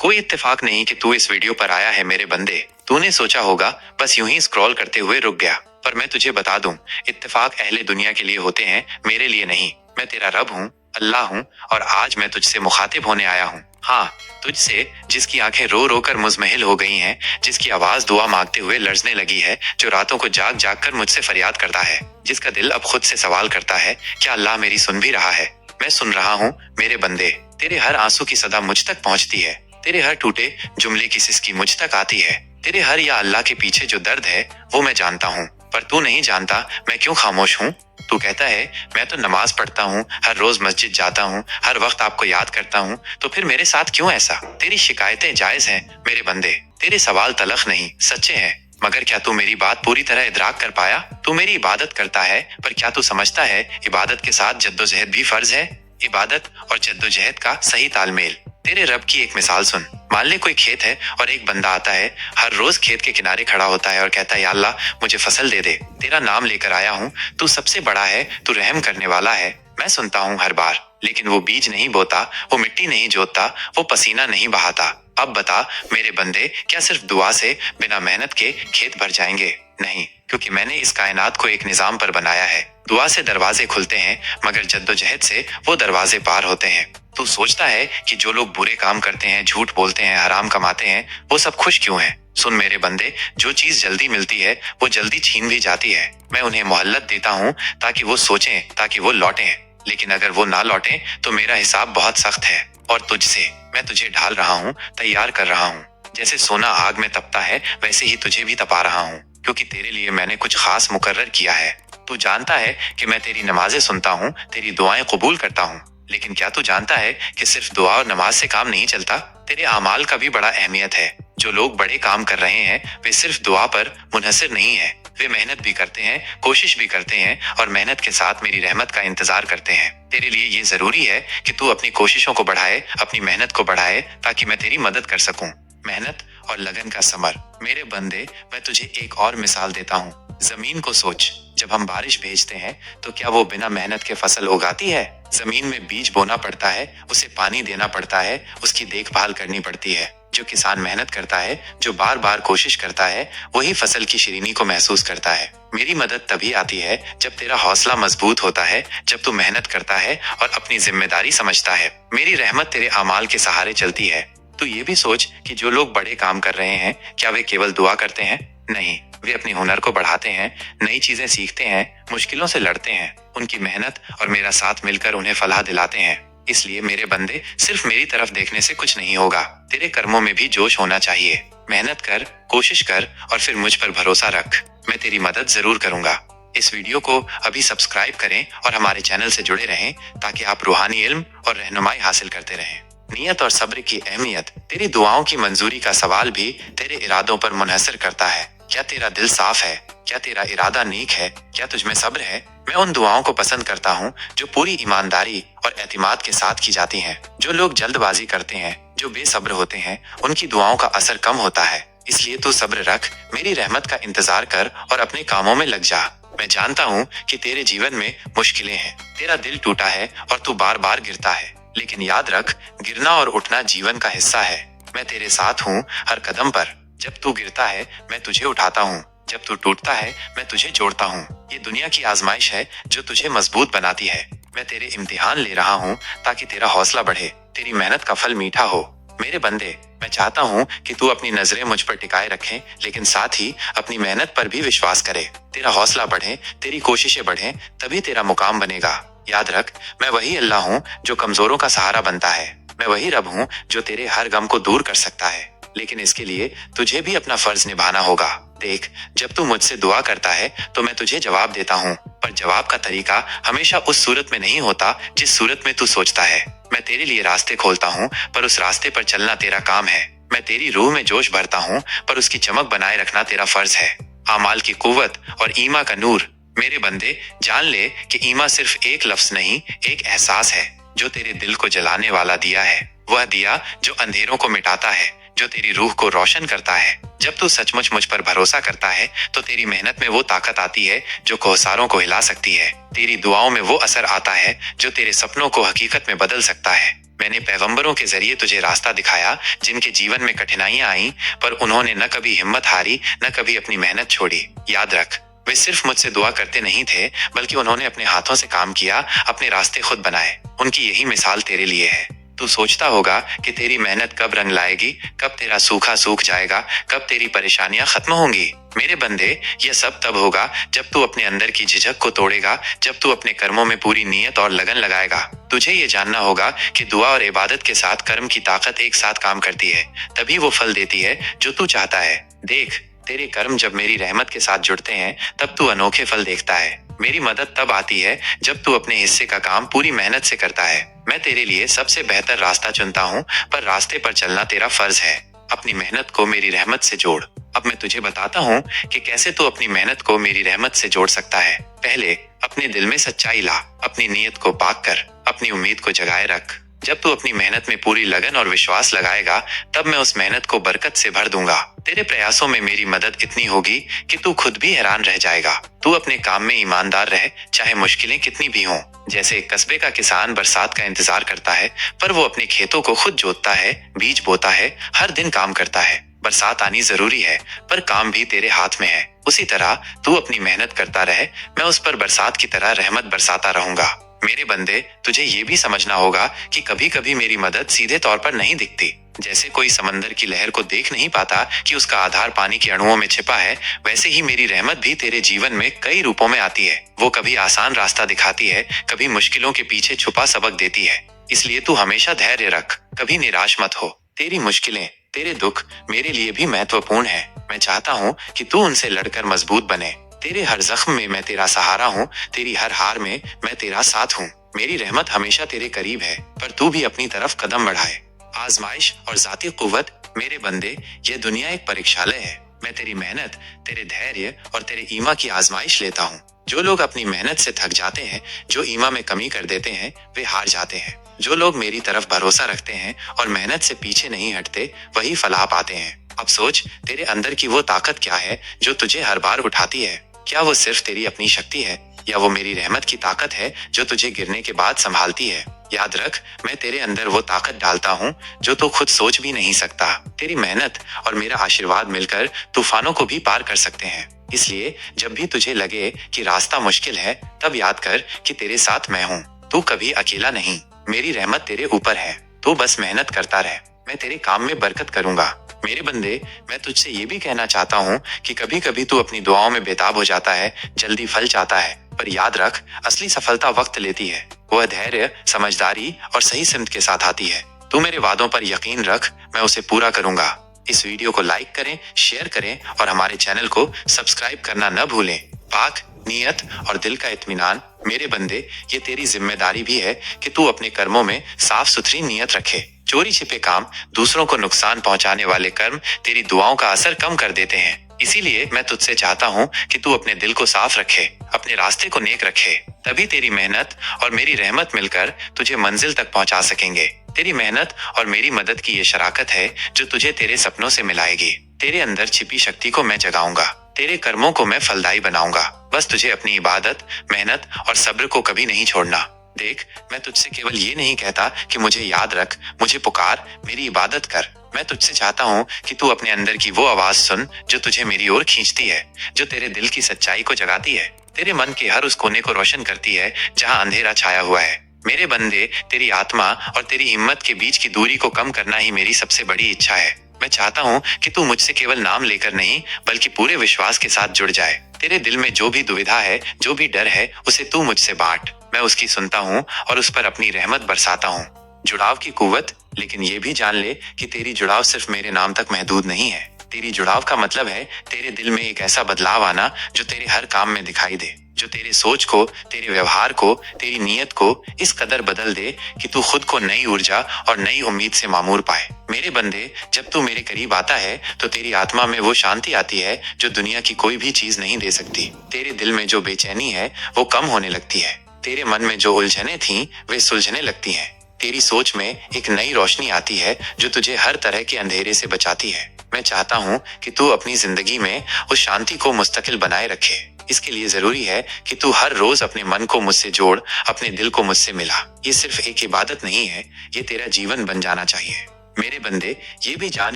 कोई इत्तेफाक नहीं कि तू इस वीडियो पर आया है मेरे बंदे। तूने सोचा होगा बस यूं ही स्क्रॉल करते हुए रुक गया, पर मैं तुझे बता दूं, इत्तेफाक अहले दुनिया के लिए होते हैं, मेरे लिए नहीं। मैं तेरा रब हूँ, अल्लाह हूँ, और आज मैं तुझसे मुखातिब होने आया हूँ। हाँ, तुझसे, जिसकी आंखें रो रो कर मुजमहिल हो गई हैं, जिसकी आवाज दुआ मांगते हुए लर्जने लगी है, जो रातों को जाग जाग कर मुझसे फरियाद करता है, जिसका दिल अब खुद से सवाल करता है, क्या अल्लाह मेरी सुन भी रहा है? मैं सुन रहा हूँ मेरे बंदे। तेरे हर आंसू की सदा मुझ तक पहुंचती है, तेरे हर टूटे जुमले की सिसकी मुझ तक आती है, तेरे हर या अल्लाह के पीछे जो दर्द है वो मैं जानता हूँ, पर तू नहीं जानता मैं क्यों खामोश हूँ। तू कहता है मैं तो नमाज पढ़ता हूँ, हर रोज मस्जिद जाता हूँ, हर वक्त आपको याद करता हूँ, तो फिर मेरे साथ क्यों ऐसा? तेरी शिकायतें जायज हैं मेरे बंदे, तेरे सवाल तलख नहीं सच्चे हैं, मगर क्या तू मेरी बात पूरी तरह इदराक कर पाया? तू मेरी इबादत करता है, पर क्या तू समझता है इबादत के साथ जद्दोजहद भी फर्ज है? इबादत और जद्दोजहद का सही तालमेल। तेरे रब की एक मिसाल सुन। मान ले कोई खेत है और एक बंदा आता है, हर रोज खेत के किनारे खड़ा होता है और कहता है या अल्लाह मुझे फसल दे दे, तेरा नाम लेकर आया हूँ, तू सबसे बड़ा है, तू रहम करने वाला है। मैं सुनता हूँ हर बार, लेकिन वो बीज नहीं बोता, वो मिट्टी नहीं जोतता, वो पसीना नहीं बहाता। अब बता मेरे बंदे, क्या सिर्फ दुआ से बिना मेहनत के खेत भर जाएंगे? नहीं, क्योंकि मैंने इस कायनात को एक निजाम पर बनाया है। दुआ से दरवाजे खुलते हैं, मगर जद्दोजहद से वो दरवाजे पार होते हैं। तू सोचता है कि जो लोग बुरे काम करते हैं, झूठ बोलते हैं, हराम कमाते हैं, वो सब खुश क्यों हैं? सुन मेरे बंदे, जो चीज जल्दी मिलती है वो जल्दी छीन भी जाती है। मैं उन्हें मोहल्लत देता हूँ ताकि वो सोचें, ताकि वो लौटें, लेकिन अगर वो ना लौटें तो मेरा हिसाब बहुत सख्त है। और तुझसे मैं तुझे ढाल रहा हूँ, तैयार कर रहा हूँ। जैसे सोना आग में तपता है, वैसे ही तुझे भी तपा रहा हूँ, क्योंकि तेरे लिए मैंने कुछ खास मुकर्रर किया है। तू जानता है कि मैं तेरी नमाजें सुनता हूँ, तेरी दुआएं कबूल करता हूँ, लेकिन क्या तू जानता है कि सिर्फ दुआ और नमाज से काम नहीं चलता? तेरे अमाल का भी बड़ा अहमियत है। जो लोग बड़े काम कर रहे हैं वे सिर्फ दुआ पर मुनहसर नहीं है, वे मेहनत भी करते हैं, कोशिश भी करते हैं, और मेहनत के साथ मेरी रहमत का इंतजार करते हैं। तेरे लिए ये जरूरी है कि तू अपनी कोशिशों को बढ़ाए, अपनी मेहनत को बढ़ाए, ताकि मैं तेरी मदद कर सकूं। मेहनत और लगन का समर। मेरे बंदे, मैं तुझे एक और मिसाल देता हूँ। जमीन को सोच, जब हम बारिश भेजते हैं तो क्या वो बिना मेहनत के फसल उगाती है? जमीन में बीज बोना पड़ता है, उसे पानी देना पड़ता है, उसकी देखभाल करनी पड़ती है। जो किसान मेहनत करता है, जो बार बार कोशिश करता है, वही फसल की शीरीनी को महसूस करता है। मेरी मदद तभी आती है जब तेरा हौसला मजबूत होता है, जब तू मेहनत करता है और अपनी जिम्मेदारी समझता है। मेरी रहमत तेरे अमाल के सहारे चलती है। तू ये भी सोच कि जो लोग बड़े काम कर रहे हैं, क्या वे केवल दुआ करते हैं? नहीं, वे अपनी हुनर को बढ़ाते हैं, नई चीजें सीखते हैं, मुश्किलों से लड़ते हैं। उनकी मेहनत और मेरा साथ मिलकर उन्हें फलाह दिलाते हैं। इसलिए मेरे बंदे, सिर्फ मेरी तरफ देखने से कुछ नहीं होगा, तेरे कर्मों में भी जोश होना चाहिए। मेहनत कर, कोशिश कर, और फिर मुझ पर भरोसा रख, मैं तेरी मदद जरूर करूंगा। इस वीडियो को अभी सब्सक्राइब करें और हमारे चैनल से जुड़े रहें, ताकि आप रूहानी इल्म और रहनुमाई हासिल करते रहें। नियत और सब्र की अहमियत। तेरी दुआओं की मंजूरी का सवाल भी तेरे इरादों पर मुनहसर करता है। क्या तेरा दिल साफ है? क्या तेरा इरादा नेक है? क्या तुझमें सब्र है? मैं उन दुआओं को पसंद करता हूँ जो पूरी ईमानदारी और एतिमाद के साथ की जाती हैं। जो लोग जल्दबाजी करते हैं, जो बेसब्र होते हैं, उनकी दुआओं का असर कम होता है। इसलिए तू सब्र रख, मेरी रहमत का इंतजार कर और अपने कामों में लग जा। मैं जानता हूँ कि तेरे जीवन में मुश्किलें हैं, तेरा दिल टूटा है और तू बार बार गिरता है, लेकिन याद रख, गिरना और उठना जीवन का हिस्सा है। मैं तेरे साथ हूँ हर कदम पर। जब तू गिरता है मैं तुझे उठाता हूँ, जब तू टूटता है मैं तुझे जोड़ता हूँ। ये दुनिया की आजमाइश है जो तुझे मजबूत बनाती है। मैं तेरे इम्तिहान ले रहा हूँ ताकि तेरा हौसला बढ़े, तेरी मेहनत का फल मीठा हो। मेरे बंदे, मैं चाहता हूँ कि तू अपनी नजरें मुझ पर टिकाए रखे, लेकिन साथ ही अपनी मेहनत पर भी विश्वास करे। तेरा हौसला बढ़े, तेरी कोशिशें बढ़े, तभी तेरा मुकाम बनेगा। याद रख, मैं वही अल्लाह हूँ जो कमजोरों का सहारा बनता है। मैं वही रब हूँ जो तेरे हर गम को दूर कर सकता है, लेकिन इसके लिए तुझे भी अपना फर्ज निभाना होगा। देख, जब तू मुझसे दुआ करता है तो मैं तुझे जवाब देता हूँ, पर जवाब का तरीका हमेशा उस सूरत में नहीं होता जिस सूरत में तू सोचता है। मैं तेरे लिए रास्ते खोलता हूँ, पर उस रास्ते पर चलना तेरा काम है। मैं तेरी रूह में जोश भरता हूँ, पर उसकी चमक बनाए रखना तेरा फर्ज है। आमाल की कुव्वत और ईमा का नूर। मेरे बंदे, जान ले कि ईमा सिर्फ एक लफ्ज नहीं, एक एहसास है जो तेरे दिल को जलाने वाला दिया है। वह दिया जो अंधेरों को मिटाता है, जो तेरी रूह को रोशन करता है। जब तू सचमुच मुझ पर भरोसा करता है तो तेरी मेहनत में वो ताकत आती है जो कोहसारों को हिला सकती है। तेरी दुआओं में वो असर आता है जो तेरे सपनों को हकीकत में बदल सकता है। मैंने पैगंबरों के जरिए तुझे रास्ता दिखाया, जिनके जीवन में कठिनाइयां आई, पर उन्होंने न कभी हिम्मत हारी, न कभी अपनी मेहनत छोड़ी। याद रख, वे सिर्फ मुझसे दुआ करते नहीं थे, बल्कि उन्होंने अपने हाथों से काम किया, अपने रास्ते खुद बनाए। उनकी यही मिसाल तेरे लिए है। तू सोचता होगा कि तेरी मेहनत कब रंग लाएगी, कब तेरा सूखा सूख जाएगा, कब तेरी परेशानियां खत्म होंगी। मेरे बंदे, यह सब तब होगा जब तू अपने अंदर की झिझक को तोड़ेगा, जब तू अपने कर्मों में पूरी नीयत और लगन लगाएगा। तुझे ये जानना होगा कि दुआ और इबादत के साथ कर्म की ताकत एक साथ काम करती है, तभी वो फल देती है जो तू चाहता है। देख, तेरे कर्म जब मेरी रहमत के साथ जुड़ते हैं, तब तू अनोखे फल देखता है। मेरी मदद तब आती है जब तू अपने हिस्से का काम पूरी मेहनत से करता है। मैं तेरे लिए सबसे बेहतर रास्ता चुनता हूँ, पर रास्ते पर चलना तेरा फर्ज है। अपनी मेहनत को मेरी रहमत से जोड़। अब मैं तुझे बताता हूँ कि कैसे तू अपनी मेहनत को मेरी रहमत से जोड़ सकता है। पहले अपने दिल में सच्चाई ला, अपनी नीयत को पाक कर, अपनी उम्मीद को जगाए रख। जब तू अपनी मेहनत में पूरी लगन और विश्वास लगाएगा, तब मैं उस मेहनत को बरकत से भर दूंगा। तेरे प्रयासों में मेरी मदद इतनी होगी कि तू खुद भी हैरान रह जाएगा। तू अपने काम में ईमानदार रहे, चाहे मुश्किलें कितनी भी हों। जैसे कस्बे का किसान बरसात का इंतजार करता है, पर वो अपने खेतों को खुद जोतता है, बीज बोता है, हर दिन काम करता है। बरसात आनी जरूरी है, पर काम भी तेरे हाथ में है। उसी तरह तू अपनी मेहनत करता रहे, मैं उस पर बरसात की तरह रहमत बरसाता रहूंगा। मेरे बंदे, तुझे ये भी समझना होगा कि कभी कभी मेरी मदद सीधे तौर पर नहीं दिखती। जैसे कोई समंदर की लहर को देख नहीं पाता कि उसका आधार पानी के अणुओं में छिपा है, वैसे ही मेरी रहमत भी तेरे जीवन में कई रूपों में आती है। वो कभी आसान रास्ता दिखाती है, कभी मुश्किलों के पीछे छुपा सबक देती है। इसलिए तू हमेशा धैर्य रख, कभी निराश मत हो। तेरी मुश्किलें, तेरे दुख मेरे लिए भी महत्वपूर्ण है। मैं चाहता हूँ कि तू उनसे लड़कर मजबूत बने। तेरे हर जख्म में मैं तेरा सहारा हूँ, तेरी हर हार में मैं तेरा साथ हूँ। मेरी रहमत हमेशा तेरे करीब है, पर तू भी अपनी तरफ कदम बढ़ाए। आजमाइश और जाती कुव्वत, मेरे बंदे, ये दुनिया एक परीक्षालय है। मैं तेरी मेहनत, तेरे धैर्य और तेरे ईमा की आजमाइश लेता हूँ। जो लोग अपनी मेहनत से थक जाते हैं, जो ईमा में कमी कर देते हैं, वे हार जाते हैं। जो लोग मेरी तरफ भरोसा रखते हैं और मेहनत से पीछे नहीं हटते, वही फलाह पाते हैं। अब सोच, तेरे अंदर की वो ताकत क्या है जो तुझे हर बार उठाती है? क्या वो सिर्फ तेरी अपनी शक्ति है, या वो मेरी रहमत की ताकत है जो तुझे गिरने के बाद संभालती है? याद रख, मैं तेरे अंदर वो ताकत डालता हूँ जो तू खुद सोच भी नहीं सकता। तेरी मेहनत और मेरा आशीर्वाद मिलकर तूफानों को भी पार कर सकते हैं। इसलिए जब भी तुझे लगे कि रास्ता मुश्किल है, तब याद कर कि तेरे साथ मैं हूँ। तू कभी अकेला नहीं। मेरी रहमत तेरे ऊपर है। तू बस मेहनत करता रह, मैं तेरे काम में बरकत करूंगा। मेरे बंदे, मैं तुझसे ये भी कहना चाहता हूँ कि कभी कभी तू अपनी दुआओं में बेताब हो जाता है, जल्दी फल चाहता है, पर याद रख, असली सफलता वक्त लेती है। वह धैर्य, समझदारी और सही सिमत के साथ आती है। तू मेरे वादों पर यकीन रख, मैं उसे पूरा करूंगा। इस वीडियो को लाइक करें, शेयर करें और हमारे चैनल को सब्सक्राइब करना न भूलें। पाक नीयत और दिल का इत्मीनान, मेरे बंदे, ये तेरी जिम्मेदारी भी है कि तू अपने कर्मों में साफ सुथरी नीयत रखे। चोरी छिपे काम, दूसरों को नुकसान पहुंचाने वाले कर्म तेरी दुआओं का असर कम कर देते हैं। इसीलिए मैं तुझसे चाहता हूँ कि तू अपने दिल को साफ रखे, अपने रास्ते को नेक रखे। तभी तेरी मेहनत और मेरी रहमत मिलकर तुझे मंजिल तक पहुंचा सकेंगे। तेरी मेहनत और मेरी मदद की ये शराकत है जो तुझे तेरे सपनों से मिलाएगी। तेरे अंदर छिपी शक्ति को मैं जगाऊंगा, तेरे कर्मों को मैं फलदायी बनाऊंगा। बस तुझे अपनी इबादत, मेहनत और सब्र को कभी नहीं छोड़ना। देख, मैं तुझसे केवल ये नहीं कहता कि मुझे याद रख, मुझे पुकार, मेरी इबादत कर। मैं तुझसे चाहता हूँ कि तू अपने अंदर की वो आवाज सुन जो तुझे मेरी ओर खींचती है, जो तेरे दिल की सच्चाई को जगाती है, तेरे मन के हर उस कोने को रोशन करती है जहाँ अंधेरा छाया हुआ है। मेरे बंदे, तेरी आत्मा और तेरी हिम्मत के बीच की दूरी को कम करना ही मेरी सबसे बड़ी इच्छा है। मैं चाहता हूँ कि तू मुझसे केवल नाम लेकर नहीं, बल्कि पूरे विश्वास के साथ जुड़ जाए। तेरे दिल में जो भी दुविधा है, जो भी डर है, उसे तू मुझसे बांट। मैं उसकी सुनता हूँ और उस पर अपनी रहमत बरसाता हूँ। जुड़ाव की कुव्वत, लेकिन ये भी जान ले कि तेरी जुड़ाव सिर्फ मेरे नाम तक महदूद नहीं है। तेरी जुड़ाव का मतलब है तेरे दिल में एक ऐसा बदलाव आना जो तेरे हर काम में दिखाई दे, जो तेरे सोच को, तेरे व्यवहार को, तेरी नीयत को इस कदर बदल दे कि तू खुद को नई ऊर्जा और नई उम्मीद से मामूर पाए। मेरे बंदे, जब तू मेरे करीब आता है तो तेरी आत्मा में वो शांति आती है जो दुनिया की कोई भी चीज नहीं दे सकती। तेरे दिल में जो बेचैनी है वो कम होने लगती है। तेरे मन में जो उलझने थीं वे सुलझने लगती हैं। तेरी सोच में एक नई रोशनी आती है जो तुझे हर तरह के अंधेरे से बचाती है। मैं चाहता हूँ कि तू अपनी जिंदगी में उस शांति को मुस्तकिल बनाए रखे। इसके लिए जरूरी है कि तू हर रोज अपने मन को मुझसे जोड़, अपने दिल को मुझसे मिला। ये सिर्फ एक इबादत नहीं है, ये तेरा जीवन बन जाना चाहिए। मेरे बंदे, ये भी जान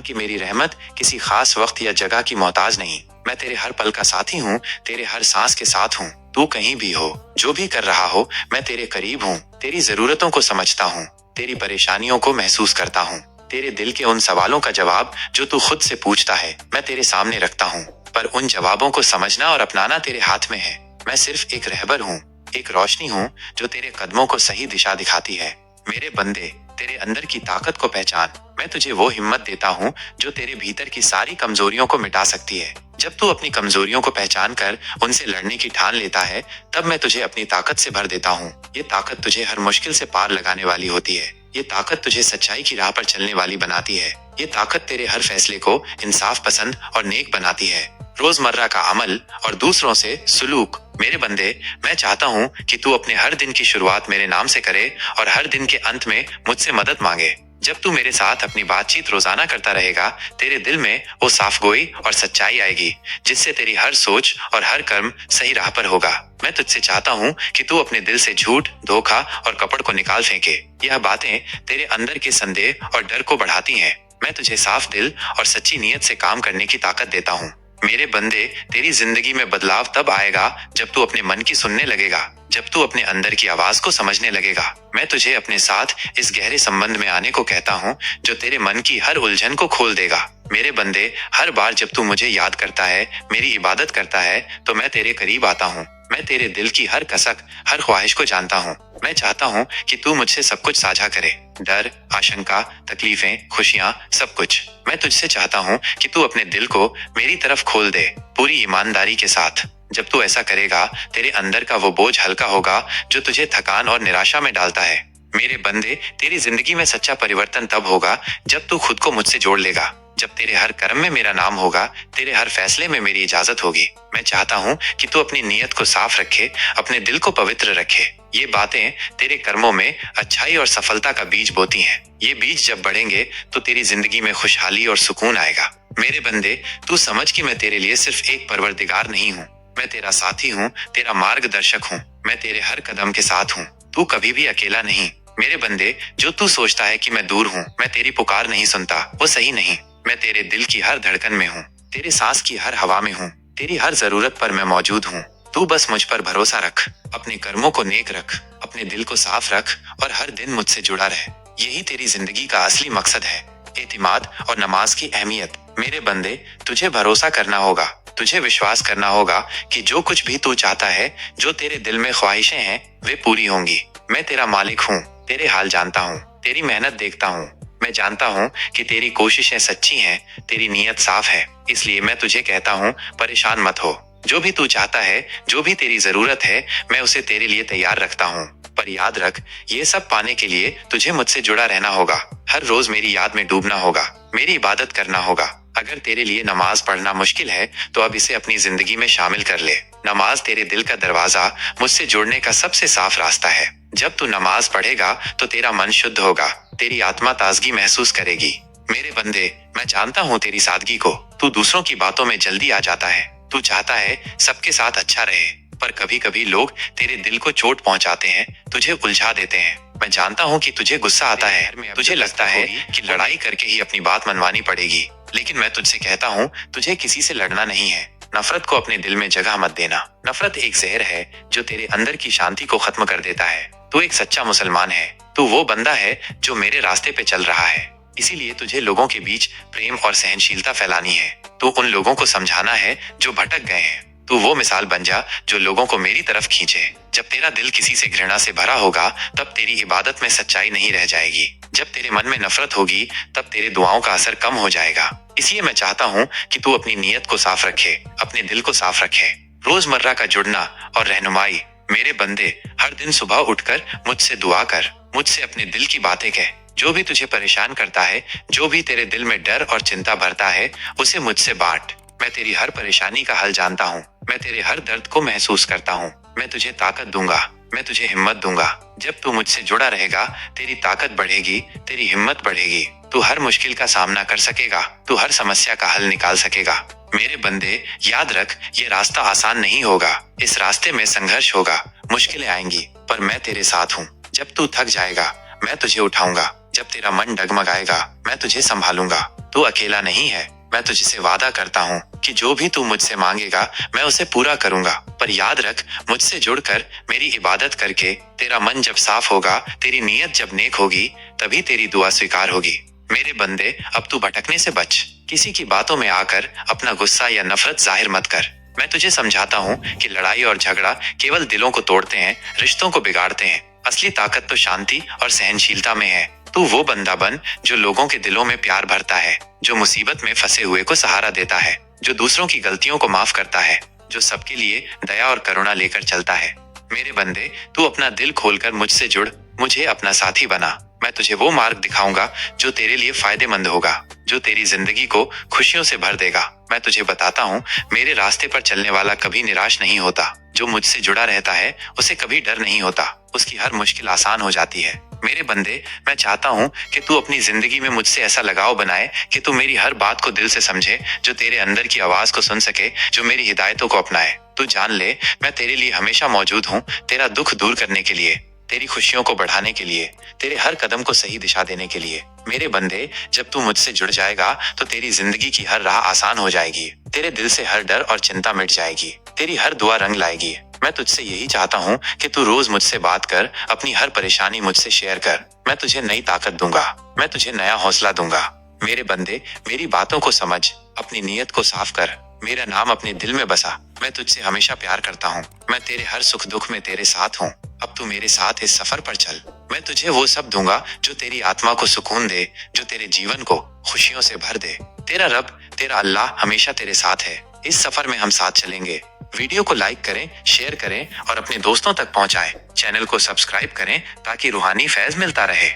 कि मेरी रहमत किसी खास वक्त या जगह की मोहताज नहीं। मैं तेरे हर पल का साथी हूँ, तेरे हर सांस के साथ हूँ। तू कहीं भी हो, जो भी कर रहा हो, मैं तेरे करीब हूँ। तेरी जरूरतों को समझता हूँ, तेरी परेशानियों को महसूस करता हूँ। तेरे दिल के उन सवालों का जवाब जो तू खुद से पूछता है, मैं तेरे सामने रखता हूँ। पर उन जवाबों को समझना और अपनाना तेरे हाथ में है। मैं सिर्फ एक रहबर हूँ, एक रोशनी हूँ जो तेरे कदमों को सही दिशा दिखाती है। मेरे बंदे, तेरे अंदर की ताकत को पहचान। मैं तुझे वो हिम्मत देता हूँ जो तेरे भीतर की सारी कमजोरियों को मिटा सकती है। जब तू अपनी कमजोरियों को पहचान कर उनसे लड़ने की ठान लेता है, तब मैं तुझे अपनी ताकत से भर देता हूँ। ये ताकत तुझे हर मुश्किल से पार लगाने वाली होती है। ये ताकत तुझे सच्चाई की राह पर चलने वाली बनाती है। ये ताकत तेरे हर फैसले को इंसाफ पसंद और नेक बनाती है। रोजमर्रा का अमल और दूसरों से सुलूक। मेरे बंदे, मैं चाहता हूँ कि तू अपने हर दिन की शुरुआत मेरे नाम से करे और हर दिन के अंत में मुझसे मदद मांगे। जब तू मेरे साथ अपनी बातचीत रोजाना करता रहेगा, तेरे दिल में वो साफगोई और सच्चाई आएगी, जिससे तेरी हर सोच और हर कर्म सही राह पर होगा। मैं तुझसे चाहता हूँ कि तू अपने दिल से झूठ, धोखा और कपट को निकाल फेंके। यह बातें तेरे अंदर के संदेह और डर को बढ़ाती हैं। मैं तुझे साफ दिल और सच्ची नीयत से काम करने की ताकत देता हूँ। मेरे बंदे, तेरी जिंदगी में बदलाव तब आएगा जब तू अपने मन की सुनने लगेगा, जब तू अपने अंदर की आवाज को समझने लगेगा। मैं तुझे अपने साथ इस गहरे संबंध में आने को कहता हूँ जो तेरे मन की हर उलझन को खोल देगा। मेरे बंदे, हर बार जब तू मुझे याद करता है, मेरी इबादत करता है, तो मैं तेरे करीब आता हूँ। मैं तेरे दिल की हर कसक, हर ख्वाहिश को जानता हूँ। मैं चाहता हूँ कि तू मुझसे सब कुछ साझा करे, डर, आशंका, तकलीफें, खुशियाँ, सब कुछ। मैं तुझसे चाहता हूँ कि तू अपने दिल को मेरी तरफ खोल दे, पूरी ईमानदारी के साथ। जब तू ऐसा करेगा, तेरे अंदर का वो बोझ हल्का होगा जो तुझे थकान और निराशा में डालता है। मेरे बंदे, तेरी जिंदगी में सच्चा परिवर्तन तब होगा जब तू खुद को मुझसे जोड़ लेगा, जब तेरे हर कर्म में मेरा नाम होगा, तेरे हर फैसले में मेरी इजाजत होगी। मैं चाहता हूँ कि तू अपनी नीयत को साफ रखे, अपने दिल को पवित्र रखे। ये बातें तेरे कर्मों में अच्छाई और सफलता का बीज बोती हैं। ये बीज जब बढ़ेंगे तो तेरी जिंदगी में खुशहाली और सुकून आएगा। मेरे बंदे, तू समझ कि मैं तेरे लिए सिर्फ एक परवरदिगार नहीं हूँ, मैं तेरा साथी हूँ, तेरा मार्गदर्शक हूँ। मैं तेरे हर कदम के साथ हूँ। तू कभी भी अकेला नहीं। मेरे बंदे, जो तू सोचता है कि मैं दूर हूँ, मैं तेरी पुकार नहीं सुनता, वो सही नहीं। मैं तेरे दिल की हर धड़कन में हूँ, तेरे सांस की हर हवा में हूँ, तेरी हर जरूरत पर मैं मौजूद हूँ। तू बस मुझ पर भरोसा रख, अपने कर्मों को नेक रख, अपने दिल को साफ रख और हर दिन मुझसे जुड़ा रह। यही तेरी जिंदगी का असली मकसद है, एतिमाद और नमाज की अहमियत। मेरे बंदे, तुझे भरोसा करना होगा, तुझे विश्वास करना होगा कि जो कुछ भी तू चाहता है, जो तेरे दिल में ख्वाहिशें हैं, वे पूरी होंगी। मैं तेरा मालिक हूँ, तेरे हाल जानता हूँ, तेरी मेहनत देखता हूँ। मैं जानता हूँ कि तेरी कोशिशें सच्ची हैं, तेरी नीयत साफ है। इसलिए मैं तुझे कहता हूँ, परेशान मत हो। जो भी तू चाहता है, जो भी तेरी जरूरत है, मैं उसे तेरे लिए तैयार रखता हूँ। पर याद रख, ये सब पाने के लिए तुझे मुझसे जुड़ा रहना होगा। हर रोज मेरी याद में डूबना होगा, मेरी इबादत करना होगा। अगर तेरे लिए नमाज पढ़ना मुश्किल है, तो अब इसे अपनी जिंदगी में शामिल कर ले। नमाज तेरे दिल का दरवाजा, मुझसे जुड़ने का सबसे साफ रास्ता है। जब तू नमाज पढ़ेगा तो तेरा मन शुद्ध होगा, तेरी आत्मा ताजगी महसूस करेगी। मेरे बंदे, मैं जानता हूँ तेरी सादगी को। तू दूसरों की बातों में जल्दी आ जाता है, तू चाहता है सबके साथ अच्छा रहे, पर कभी कभी लोग तेरे दिल को चोट पहुंचाते हैं, तुझे उलझा देते हैं। मैं जानता हूँ कि तुझे गुस्सा आता है, तुझे लगता है कि लड़ाई करके ही अपनी बात मनवानी पड़ेगी, लेकिन मैं तुझसे कहता हूँ, तुझे किसी से लड़ना नहीं है। नफरत को अपने दिल में जगह मत देना। नफरत एक जहर है जो तेरे अंदर की शांति को खत्म कर देता है। तू एक सच्चा मुसलमान है, तू वो बंदा है जो मेरे रास्ते पे चल रहा है। इसीलिए तुझे लोगों के बीच प्रेम और सहनशीलता फैलानी है। तू उन लोगों को समझाना है जो भटक गए हैं। तू वो मिसाल बन जा जो लोगों को मेरी तरफ खींचे। जब तेरा दिल किसी से घृणा से भरा होगा, तब तेरी इबादत में सच्चाई नहीं रह जाएगी। जब तेरे मन में नफरत होगी, तब तेरे दुआओं का असर कम हो जाएगा। इसलिए मैं चाहता हूँ कि तू अपनी नीयत को साफ रखे, अपने दिल को साफ रखे। रोजमर्रा का जुड़ना और रहनुमाई। मेरे बंदे, हर दिन सुबह उठकर मुझसे दुआ कर, मुझसे अपने दिल की बातें कह। जो भी तुझे परेशान करता है, जो भी तेरे दिल में डर और चिंता भरता है, उसे मुझसे बांट। मैं तेरी हर परेशानी का हल जानता हूँ, मैं तेरे हर दर्द को महसूस करता हूँ। मैं तुझे ताकत दूंगा, मैं तुझे हिम्मत दूंगा। जब तू मुझसे जुड़ा रहेगा, तेरी ताकत बढ़ेगी, तेरी हिम्मत बढ़ेगी। तू हर मुश्किल का सामना कर सकेगा, तू हर समस्या का हल निकाल सकेगा। मेरे बंदे, याद रख, ये रास्ता आसान नहीं होगा। इस रास्ते में संघर्ष होगा, मुश्किलें आएंगी, पर मैं तेरे साथ हूँ। जब तू थक जाएगा, मैं तुझे उठाऊंगा। जब तेरा मन डगमगाएगा, मैं तुझे संभालूंगा। तू अकेला नहीं है। मैं तुझसे वादा करता हूँ कि जो भी तू मुझसे मांगेगा, मैं उसे पूरा करूंगा। पर याद रख, मुझसे जुड़कर, मेरी इबादत करके, तेरा मन जब साफ होगा, तेरी नीयत जब नेक होगी, तभी तेरी दुआ स्वीकार होगी। मेरे बंदे, अब तू भटकने से बच। किसी की बातों में आकर अपना गुस्सा या नफरत जाहिर मत कर। मैं तुझे समझाता हूँ कि लड़ाई और झगड़ा केवल दिलों को तोड़ते हैं, रिश्तों को बिगाड़ते हैं। असली ताकत तो शांति और सहनशीलता में है। तू वो बंदा बन जो लोगों के दिलों में प्यार भरता है, जो मुसीबत में फंसे हुए को सहारा देता है, जो दूसरों की गलतियों को माफ करता है, जो सबके लिए दया और करुणा लेकर चलता है। मेरे बंदे, तू अपना दिल खोलकर मुझसे जुड़, मुझे अपना साथी बना। मैं तुझे वो मार्ग दिखाऊंगा जो तेरे लिए फायदेमंद होगा, जो तेरी जिंदगी को खुशियों से भर देगा। मैं तुझे बताता हूँ, मेरे रास्ते पर चलने वाला कभी निराश नहीं होता। जो मुझसे जुड़ा रहता है, उसे कभी डर नहीं होता। उसकी हर मुश्किल आसान हो जाती है। मेरे बंदे, मैं चाहता हूँ कि तू अपनी जिंदगी में मुझसे ऐसा लगाव बनाए कि तू मेरी हर बात को दिल से समझे, जो तेरे अंदर की आवाज को सुन सके, जो मेरी हिदायतों को अपनाए। तू जान ले, मैं तेरे लिए हमेशा मौजूद हूँ, तेरा दुख दूर करने के लिए, तेरी खुशियों को बढ़ाने के लिए, तेरे हर कदम को सही दिशा देने के लिए। मेरे बंदे, जब तू मुझसे जुड़ जाएगा, तो तेरी जिंदगी की हर राह आसान हो जाएगी। तेरे दिल से हर डर और चिंता मिट जाएगी। तेरी हर दुआ रंग लाएगी। मैं तुझसे यही चाहता हूँ कि तू रोज मुझसे बात कर, अपनी हर परेशानी मुझसे शेयर कर। मैं तुझे नई ताकत दूंगा, मैं तुझे नया हौसला दूंगा। मेरे बंदे, मेरी बातों को समझ, अपनी नीयत को साफ कर, मेरा नाम अपने दिल में बसा। मैं तुझसे हमेशा प्यार करता हूँ। मैं तेरे हर सुख दुख में तेरे साथ हूँ। अब तू मेरे साथ इस सफर पर चल। मैं तुझे वो सब दूंगा जो तेरी आत्मा को सुकून दे, जो तेरे जीवन को खुशियों से भर दे। तेरा रब, तेरा अल्लाह हमेशा तेरे साथ है। इस सफर में हम साथ चलेंगे। वीडियो को लाइक करें, शेयर करें और अपने दोस्तों तक पहुंचाएं। चैनल को सब्सक्राइब करें ताकि रूहानी फैज मिलता रहे।